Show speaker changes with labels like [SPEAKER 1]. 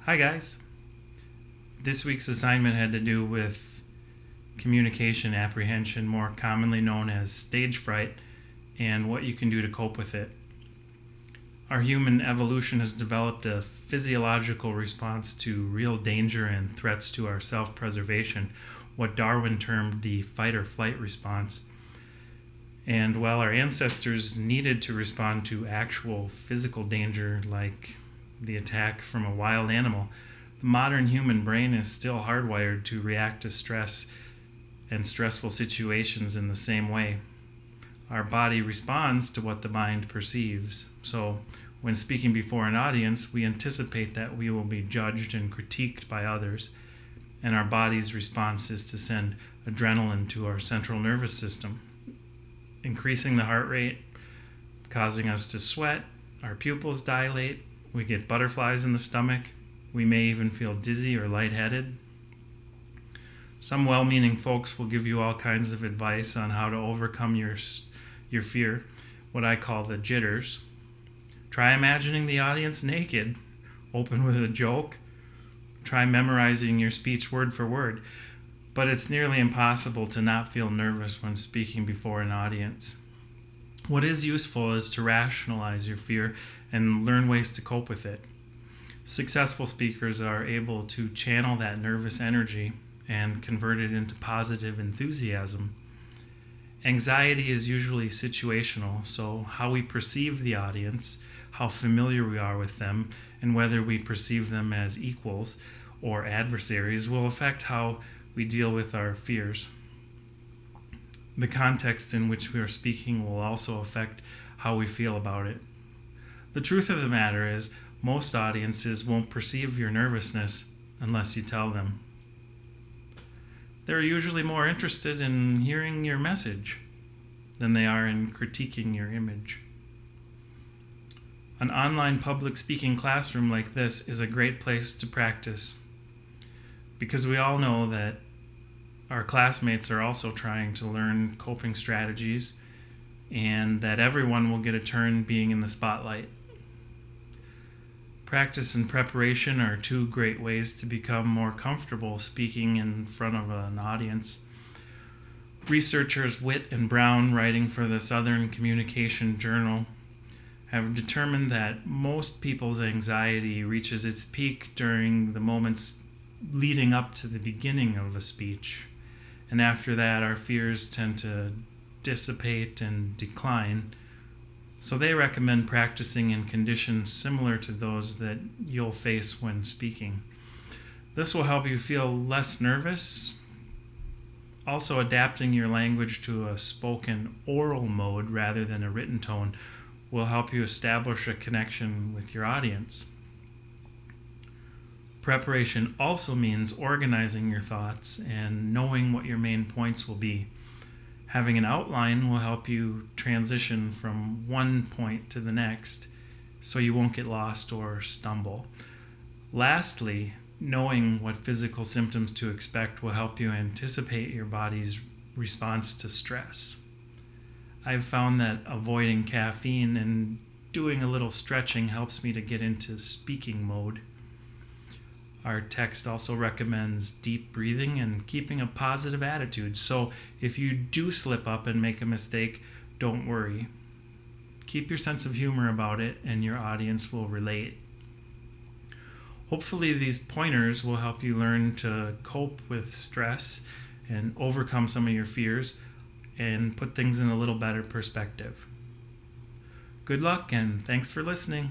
[SPEAKER 1] Hi guys. This week's assignment had to do with communication apprehension, more commonly known as stage fright, and what you can do to cope with it. Our human evolution has developed a physiological response to real danger and threats to our self-preservation, what Darwin termed the fight or flight response. And while our ancestors needed to respond to actual physical danger like the attack from a wild animal, the modern human brain is still hardwired to react to stress and stressful situations in the same way. Our body responds to what the mind perceives. So, when speaking before an audience, we anticipate that we will be judged and critiqued by others, and our body's response is to send adrenaline to our central nervous system, increasing the heart rate, causing us to sweat, our pupils dilate, we get butterflies in the stomach, we may even feel dizzy or lightheaded. Some well-meaning folks will give you all kinds of advice on how to overcome your fear, what I call the jitters. Try imagining the audience naked, open with a joke, try memorizing your speech word for word, but it's nearly impossible to not feel nervous when speaking before an audience. What is useful is to rationalize your fear and learn ways to cope with it. Successful speakers are able to channel that nervous energy and convert it into positive enthusiasm. Anxiety is usually situational, so how we perceive the audience, how familiar we are with them, and whether we perceive them as equals or adversaries will affect how we deal with our fears. The context in which we are speaking will also affect how we feel about it. The truth of the matter is, most audiences won't perceive your nervousness unless you tell them. They're usually more interested in hearing your message than they are in critiquing your image. An online public speaking classroom like this is a great place to practice, because we all know that our classmates are also trying to learn coping strategies, and that everyone will get a turn being in the spotlight. Practice and preparation are two great ways to become more comfortable speaking in front of an audience. Researchers Witt and Brown, writing for the Southern Communication Journal, have determined that most people's anxiety reaches its peak during the moments leading up to the beginning of a speech. And after that, our fears tend to dissipate and decline. So they recommend practicing in conditions similar to those that you'll face when speaking. This will help you feel less nervous. Also, adapting your language to a spoken oral mode rather than a written tone will help you establish a connection with your audience. Preparation also means organizing your thoughts and knowing what your main points will be. Having an outline will help you transition from one point to the next so you won't get lost or stumble. Lastly, knowing what physical symptoms to expect will help you anticipate your body's response to stress. I've found that avoiding caffeine and doing a little stretching helps me to get into speaking mode. Our text also recommends deep breathing and keeping a positive attitude. So if you do slip up and make a mistake, don't worry. Keep your sense of humor about it and your audience will relate. Hopefully these pointers will help you learn to cope with stress and overcome some of your fears and put things in a little better perspective. Good luck and thanks for listening.